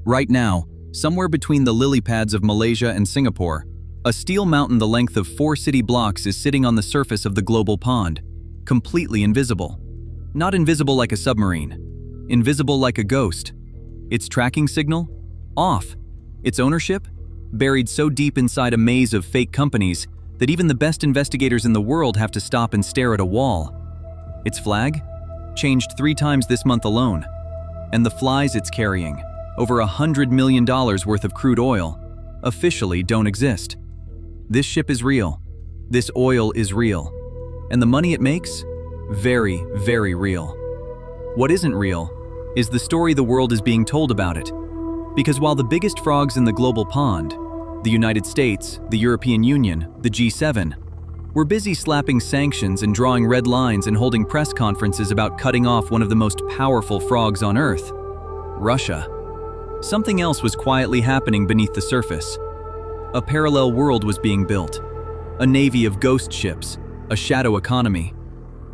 Right now, somewhere between the lily pads of Malaysia and Singapore, a steel mountain the length of 4 city blocks is sitting on the surface of the global pond, completely invisible. Not invisible like a submarine, invisible like a ghost. Its tracking signal? Off. Its ownership? Buried so deep inside a maze of fake companies that even the best investigators in the world have to stop and stare at a wall. Its flag? Changed 3 times this month alone. And the flies it's carrying, over $100 million worth of crude oil, officially don't exist. This ship is real. This oil is real. And the money it makes? Very, very real. What isn't real is the story the world is being told about it. Because while the biggest frogs in the global pond, the United States, the European Union, the G7, were busy slapping sanctions and drawing red lines and holding press conferences about cutting off one of the most powerful frogs on Earth, Russia. Something else was quietly happening beneath the surface. A parallel world was being built. A navy of ghost ships, a shadow economy,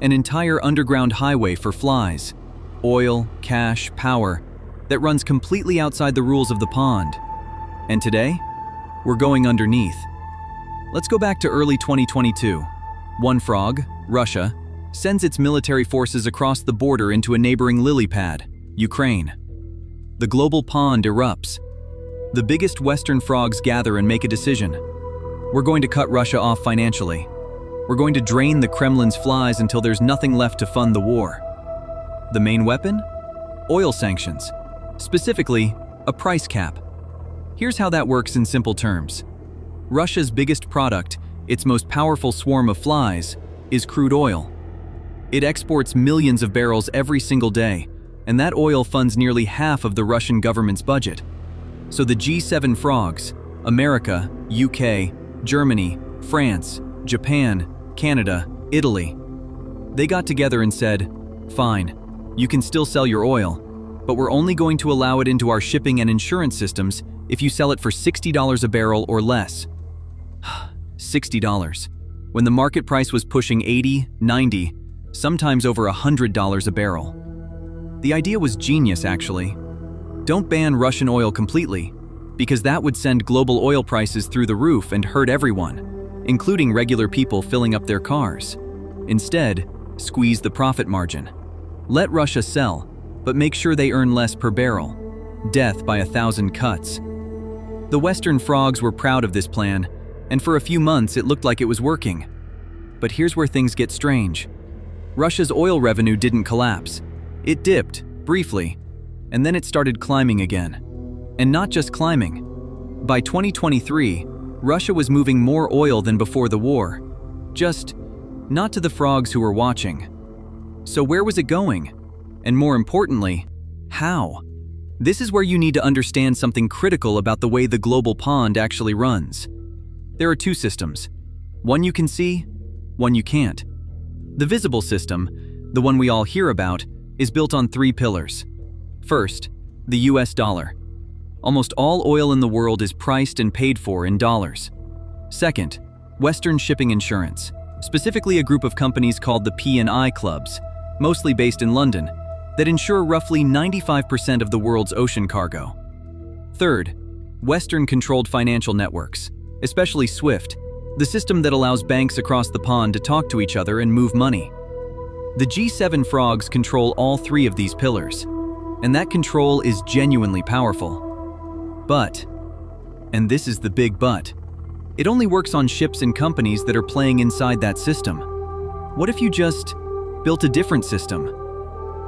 an entire underground highway for flies, oil, cash, power, that runs completely outside the rules of the pond. And today, we're going underneath. Let's go back to early 2022. One frog, Russia, sends its military forces across the border into a neighboring lily pad, Ukraine. The global pond erupts. The biggest Western frogs gather and make a decision. We're going to cut Russia off financially. We're going to drain the Kremlin's flies until there's nothing left to fund the war. The main weapon? Oil sanctions. Specifically, a price cap. Here's how that works in simple terms. Russia's biggest product, its most powerful swarm of flies, is crude oil. It exports millions of barrels every single day, and that oil funds nearly half of the Russian government's budget. So the G7 frogs, America, UK, Germany, France, Japan, Canada, Italy, they got together and said, "Fine, you can still sell your oil, but we're only going to allow it into our shipping and insurance systems if you sell it for $60 a barrel or less." $60, when the market price was pushing $80, $90, sometimes over $100 a barrel. The idea was genius, actually. Don't ban Russian oil completely, because that would send global oil prices through the roof and hurt everyone, including regular people filling up their cars. Instead, squeeze the profit margin. Let Russia sell, but make sure they earn less per barrel. Death by 1,000 cuts. The Western frogs were proud of this plan, and for a few months it looked like it was working. But here's where things get strange. Russia's oil revenue didn't collapse. It dipped, briefly, and then it started climbing again. And not just climbing. By 2023, Russia was moving more oil than before the war. Just not to the frogs who were watching. So where was it going? And more importantly, how? This is where you need to understand something critical about the way the global pond actually runs. There are 2 systems. One you can see, one you can't. The visible system, the one we all hear about, is built on 3 pillars. First, the US dollar. Almost all oil in the world is priced and paid for in dollars. Second, Western shipping insurance, specifically a group of companies called the P&I clubs, mostly based in London, that insure roughly 95% of the world's ocean cargo. Third, Western-controlled financial networks, especially SWIFT, the system that allows banks across the pond to talk to each other and move money. The G7 frogs control all 3 of these pillars, and that control is genuinely powerful. But, and this is the big but, it only works on ships and companies that are playing inside that system. What if you just built a different system?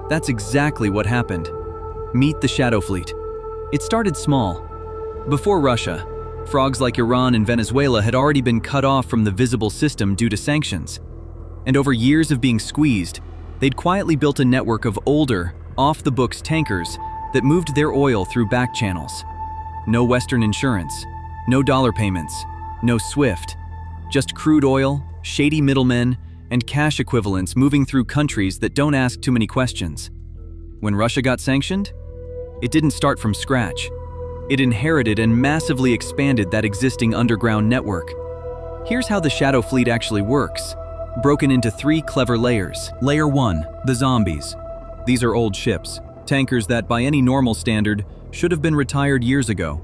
That's exactly what happened. Meet the Shadow Fleet. It started small. Before Russia, frogs like Iran and Venezuela had already been cut off from the visible system due to sanctions. And over years of being squeezed, they'd quietly built a network of older, off-the-books tankers that moved their oil through back channels. No Western insurance, no dollar payments, no SWIFT, just crude oil, shady middlemen, and cash equivalents moving through countries that don't ask too many questions. When Russia got sanctioned, it didn't start from scratch. It inherited and massively expanded that existing underground network. Here's how the Shadow Fleet actually works, broken into 3 clever layers. Layer 1, the zombies. These are old ships, Tankers that, by any normal standard, should have been retired years ago.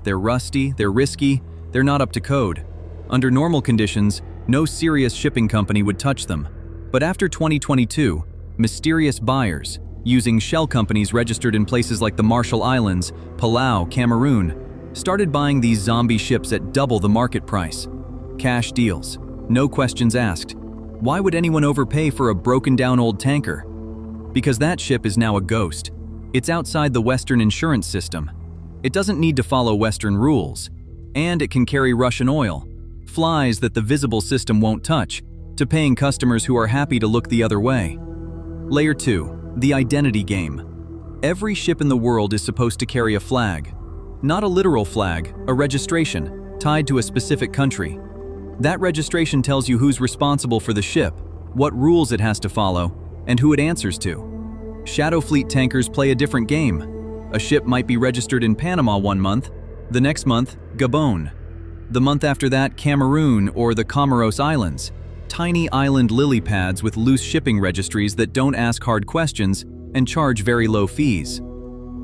They're rusty, they're risky, they're not up to code. Under normal conditions, no serious shipping company would touch them. But after 2022, mysterious buyers, using shell companies registered in places like the Marshall Islands, Palau, Cameroon, started buying these zombie ships at double the market price. Cash deals, no questions asked. Why would anyone overpay for a broken-down old tanker? Because that ship is now a ghost. It's outside the Western insurance system. It doesn't need to follow Western rules. And it can carry Russian oil, flies that the visible system won't touch, to paying customers who are happy to look the other way. Layer 2, the identity game. Every ship in the world is supposed to carry a flag. Not a literal flag, a registration, tied to a specific country. That registration tells you who's responsible for the ship, what rules it has to follow, and who it answers to. Shadow fleet tankers play a different game. A ship might be registered in Panama one month, the next month, Gabon. The month after that, Cameroon or the Comoros Islands. Tiny island lily pads with loose shipping registries that don't ask hard questions and charge very low fees.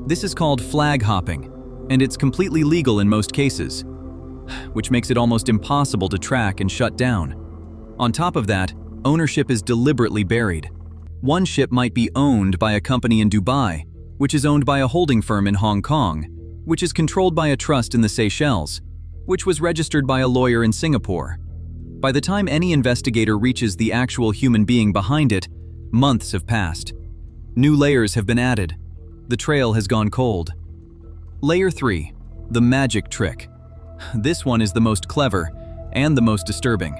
This is called flag hopping, and it's completely legal in most cases, which makes it almost impossible to track and shut down. On top of that, ownership is deliberately buried. One ship might be owned by a company in Dubai, which is owned by a holding firm in Hong Kong, which is controlled by a trust in the Seychelles, which was registered by a lawyer in Singapore. By the time any investigator reaches the actual human being behind it, months have passed. New layers have been added. The trail has gone cold. Layer 3, the magic trick. This one is the most clever and the most disturbing.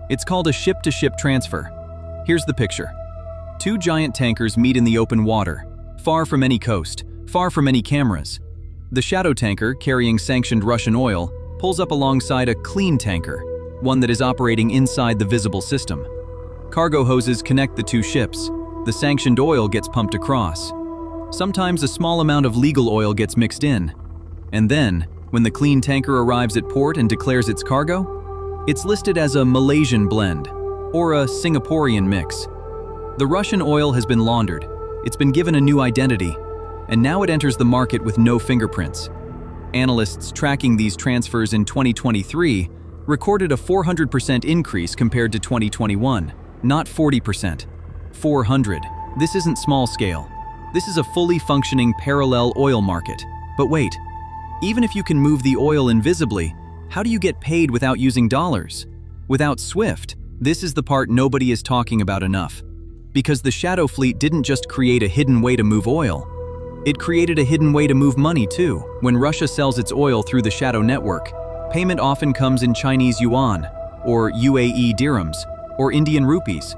It's called a ship-to-ship transfer. Here's the picture. Two giant tankers meet in the open water, far from any coast, far from any cameras. The shadow tanker, carrying sanctioned Russian oil, pulls up alongside a clean tanker, one that is operating inside the visible system. Cargo hoses connect the two ships. The sanctioned oil gets pumped across. Sometimes a small amount of legal oil gets mixed in. And then, when the clean tanker arrives at port and declares its cargo, it's listed as a Malaysian blend or a Singaporean mix. The Russian oil has been laundered, it's been given a new identity, and now it enters the market with no fingerprints. Analysts tracking these transfers in 2023 recorded a 400% increase compared to 2021, not 40%. 400. This isn't small scale. This is a fully functioning parallel oil market. But wait, even if you can move the oil invisibly, how do you get paid without using dollars? Without SWIFT? This is the part nobody is talking about enough. Because the shadow fleet didn't just create a hidden way to move oil. It created a hidden way to move money too. When Russia sells its oil through the shadow network, payment often comes in Chinese yuan, or UAE dirhams, or Indian rupees,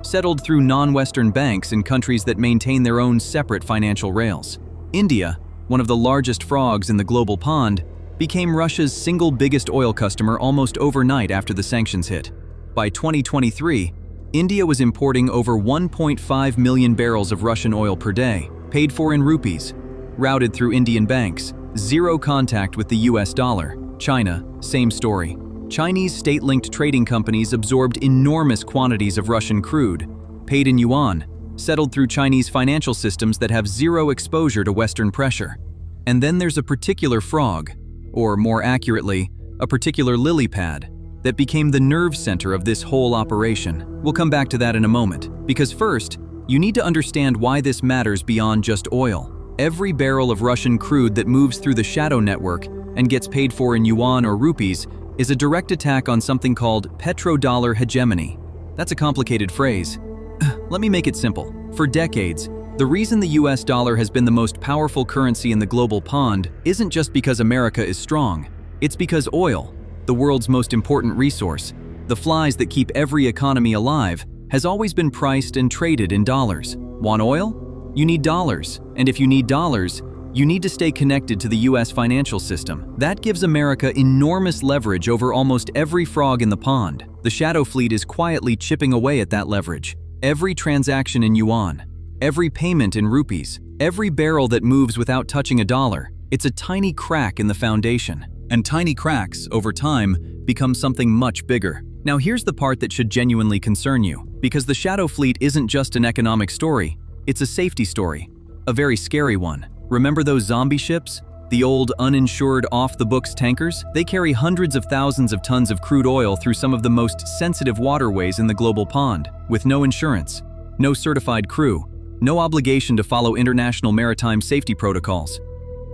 settled through non-Western banks in countries that maintain their own separate financial rails. India, one of the largest frogs in the global pond, became Russia's single biggest oil customer almost overnight after the sanctions hit. By 2023, India was importing over 1.5 million barrels of Russian oil per day, paid for in rupees, routed through Indian banks, zero contact with the US dollar. China, same story. Chinese state-linked trading companies absorbed enormous quantities of Russian crude, paid in yuan, settled through Chinese financial systems that have zero exposure to Western pressure. And then there's a particular frog, or more accurately, a particular lily pad, that became the nerve center of this whole operation. We'll come back to that in a moment, because first, you need to understand why this matters beyond just oil. Every barrel of Russian crude that moves through the shadow network and gets paid for in yuan or rupees is a direct attack on something called petrodollar hegemony. That's a complicated phrase. Let me make it simple. For decades, the reason the US dollar has been the most powerful currency in the global pond isn't just because America is strong. It's because oil, the world's most important resource, the flies that keep every economy alive, has always been priced and traded in dollars. Want oil? You need dollars. And if you need dollars, you need to stay connected to the US financial system. That gives America enormous leverage over almost every frog in the pond. The shadow fleet is quietly chipping away at that leverage. Every transaction in yuan, every payment in rupees, every barrel that moves without touching a dollar, it's a tiny crack in the foundation. And tiny cracks, over time, become something much bigger. Now here's the part that should genuinely concern you, because the shadow fleet isn't just an economic story, it's a safety story. A very scary one. Remember those zombie ships? The old, uninsured, off-the-books tankers? They carry hundreds of thousands of tons of crude oil through some of the most sensitive waterways in the global pond, with no insurance, no certified crew, no obligation to follow international maritime safety protocols.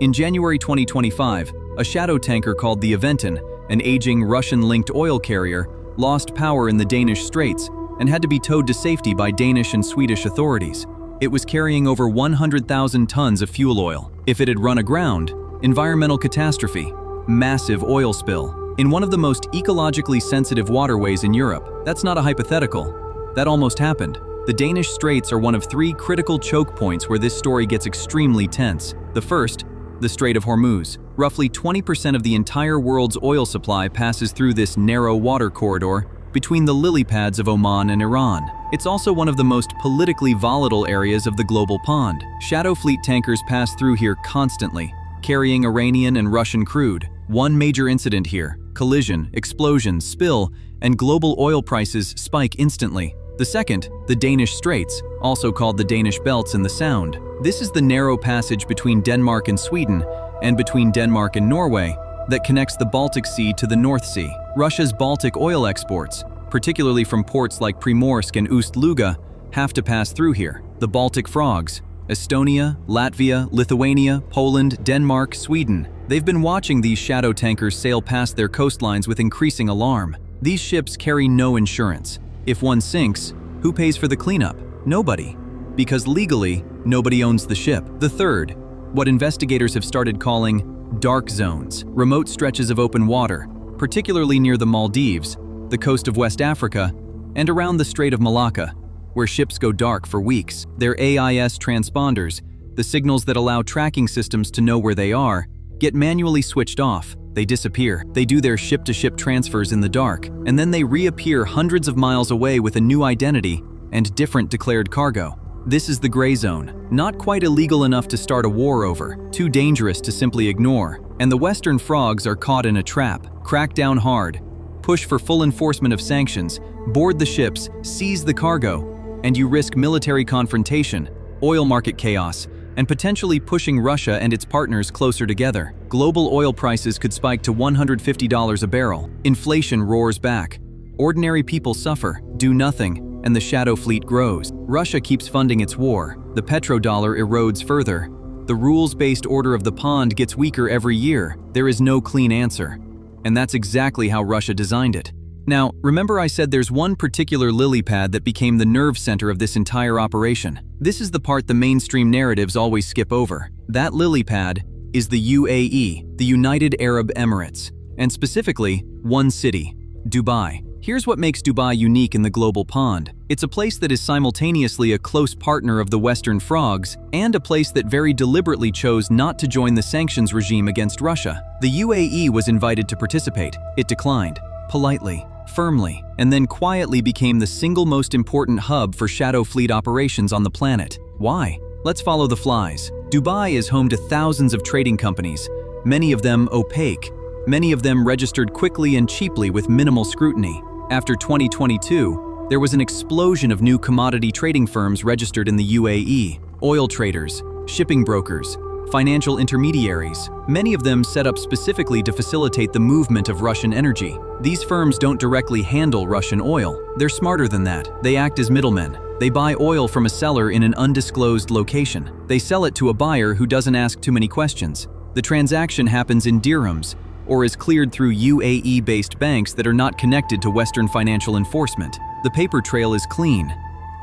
In January 2025, a shadow tanker called the Aventon, an aging Russian-linked oil carrier, lost power in the Danish Straits and had to be towed to safety by Danish and Swedish authorities. It was carrying over 100,000 tons of fuel oil. If it had run aground, environmental catastrophe, massive oil spill. In one of the most ecologically sensitive waterways in Europe. That's not a hypothetical. That almost happened. The Danish Straits are one of 3 critical choke points where this story gets extremely tense. The first, the Strait of Hormuz. Roughly 20% of the entire world's oil supply passes through this narrow water corridor between the lily pads of Oman and Iran. It's also one of the most politically volatile areas of the global pond. Shadow fleet tankers pass through here constantly, carrying Iranian and Russian crude. One major incident here, collision, explosion, spill, and global oil prices spike instantly. The second, the Danish Straits, also called the Danish Belts in the Sound. This is the narrow passage between Denmark and Sweden, and between Denmark and Norway, that connects the Baltic Sea to the North Sea. Russia's Baltic oil exports, particularly from ports like Primorsk and Ust-Luga, have to pass through here. The Baltic frogs, Estonia, Latvia, Lithuania, Poland, Denmark, Sweden. They've been watching these shadow tankers sail past their coastlines with increasing alarm. These ships carry no insurance. If one sinks, who pays for the cleanup? Nobody. Because legally, nobody owns the ship. The third, what investigators have started calling dark zones, remote stretches of open water, particularly near the Maldives, the coast of West Africa, and around the Strait of Malacca, where ships go dark for weeks. Their AIS transponders, the signals that allow tracking systems to know where they are, get manually switched off. They disappear. They do their ship-to-ship transfers in the dark, and then they reappear hundreds of miles away with a new identity and different declared cargo. This is the gray zone, not quite illegal enough to start a war over, too dangerous to simply ignore. And the Western frogs are caught in a trap. Crack down hard, push for full enforcement of sanctions, board the ships, seize the cargo, and you risk military confrontation, oil market chaos, and potentially pushing Russia and its partners closer together. Global oil prices could spike to $150 a barrel. Inflation roars back. Ordinary people suffer, do nothing, and the shadow fleet grows. Russia keeps funding its war. The petrodollar erodes further. The rules-based order of the pond gets weaker every year. There is no clean answer. And that's exactly how Russia designed it. Now, remember I said there's one particular lily pad that became the nerve center of this entire operation. This is the part the mainstream narratives always skip over. That lily pad is the UAE, the United Arab Emirates, and specifically, one city, Dubai. Here's what makes Dubai unique in the global pond. It's a place that is simultaneously a close partner of the Western frogs and a place that very deliberately chose not to join the sanctions regime against Russia. The UAE was invited to participate. It declined, politely, firmly, and then quietly became the single most important hub for shadow fleet operations on the planet. Why? Let's follow the flies. Dubai is home to thousands of trading companies, many of them opaque, many of them registered quickly and cheaply with minimal scrutiny. After 2022, there was an explosion of new commodity trading firms registered in the UAE, oil traders, shipping brokers, financial intermediaries, many of them set up specifically to facilitate the movement of Russian energy. These firms don't directly handle Russian oil. They're smarter than that. They act as middlemen. They buy oil from a seller in an undisclosed location. They sell it to a buyer who doesn't ask too many questions. The transaction happens in dirhams, or is cleared through UAE-based banks that are not connected to Western financial enforcement. The paper trail is clean.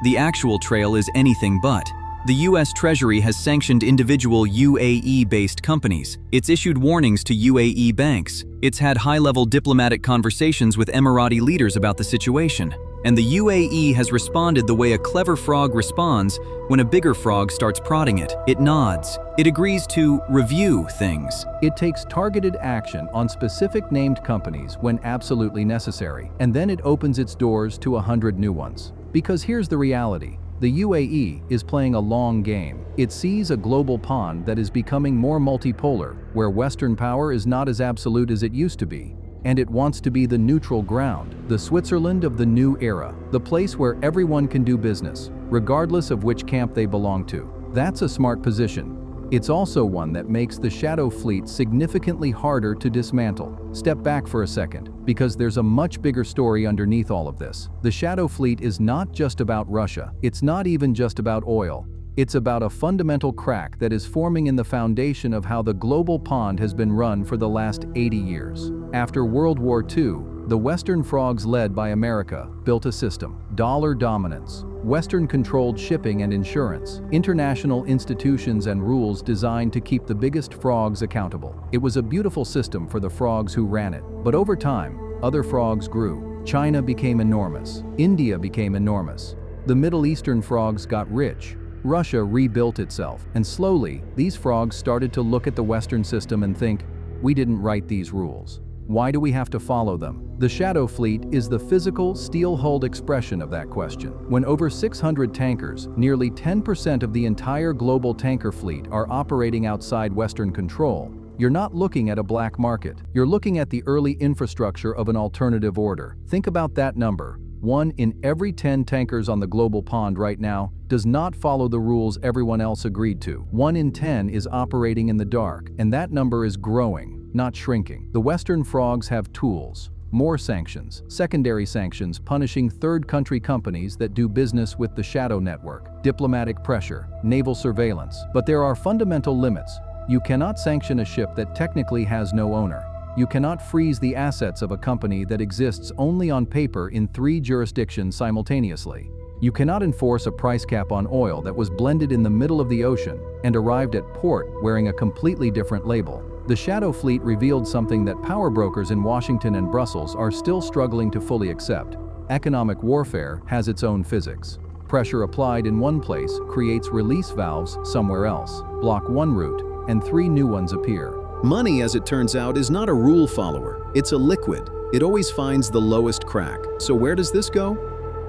The actual trail is anything but. The US Treasury has sanctioned individual UAE-based companies. It's issued warnings to UAE banks. It's had high-level diplomatic conversations with Emirati leaders about the situation. And the UAE has responded the way a clever frog responds when a bigger frog starts prodding it. It nods. It agrees to review things. It takes targeted action on specific named companies when absolutely necessary, and then it opens its doors to 100 new ones. Because here's the reality. The UAE is playing a long game. It sees a global pond that is becoming more multipolar, where Western power is not as absolute as it used to be. And it wants to be the neutral ground, the Switzerland of the new era, the place where everyone can do business, regardless of which camp they belong to. That's a smart position. It's also one that makes the shadow fleet significantly harder to dismantle. Step back for a second, because there's a much bigger story underneath all of this. The shadow fleet is not just about Russia. It's not even just about oil. It's about a fundamental crack that is forming in the foundation of how the global pond has been run for the last 80 years. After World War II, the Western frogs led by America built a system: dollar dominance, Western-controlled shipping and insurance, international institutions and rules designed to keep the biggest frogs accountable. It was a beautiful system for the frogs who ran it. But over time, other frogs grew. China became enormous. India became enormous. The Middle Eastern frogs got rich. Russia rebuilt itself. And slowly, these frogs started to look at the Western system and think, we didn't write these rules. Why do we have to follow them? The shadow fleet is the physical, steel-hulled expression of that question. When over 600 tankers, nearly 10% of the entire global tanker fleet, are operating outside Western control, you're not looking at a black market. You're looking at the early infrastructure of an alternative order. Think about that number. 1 in every 10 tankers on the global pond right now does not follow the rules everyone else agreed to. 1 in 10 is operating in the dark, and that number is growing, not shrinking. The Western frogs have tools. More sanctions, secondary sanctions punishing third-country companies that do business with the shadow network, diplomatic pressure, naval surveillance. But there are fundamental limits. You cannot sanction a ship that technically has no owner. You cannot freeze the assets of a company that exists only on paper in 3 jurisdictions simultaneously. You cannot enforce a price cap on oil that was blended in the middle of the ocean and arrived at port wearing a completely different label. The shadow fleet revealed something that power brokers in Washington and Brussels are still struggling to fully accept. Economic warfare has its own physics. Pressure applied in one place creates release valves somewhere else. Block one route, and 3 new ones appear. Money, as it turns out, is not a rule follower. It's a liquid. It always finds the lowest crack. So where does this go?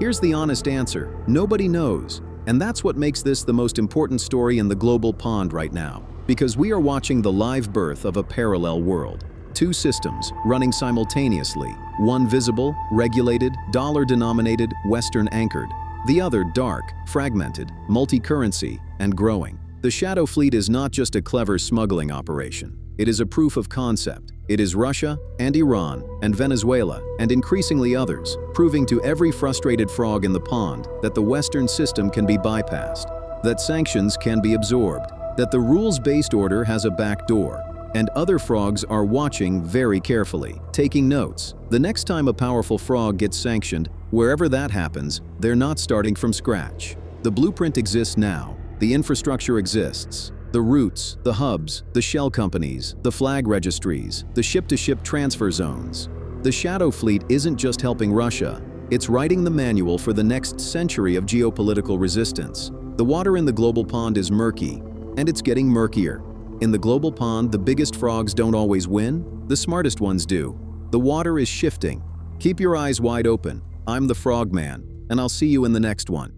Here's the honest answer. Nobody knows. And that's what makes this the most important story in the global pond right now. Because we are watching the live birth of a parallel world. 2 systems running simultaneously. One visible, regulated, dollar-denominated, Western-anchored. The other dark, fragmented, multi-currency, and growing. The shadow fleet is not just a clever smuggling operation. It is a proof of concept. It is Russia and Iran and Venezuela and increasingly others, proving to every frustrated frog in the pond that the Western system can be bypassed, that sanctions can be absorbed, that the rules-based order has a back door, and other frogs are watching very carefully, taking notes. The next time a powerful frog gets sanctioned, wherever that happens, they're not starting from scratch. The blueprint exists now. The infrastructure exists. The routes, the hubs, the shell companies, the flag registries, the ship-to-ship transfer zones. The shadow fleet isn't just helping Russia, it's writing the manual for the next century of geopolitical resistance. The water in the global pond is murky, and it's getting murkier. In the global pond, the biggest frogs don't always win, the smartest ones do. The water is shifting. Keep your eyes wide open. I'm the Frogman, and I'll see you in the next one.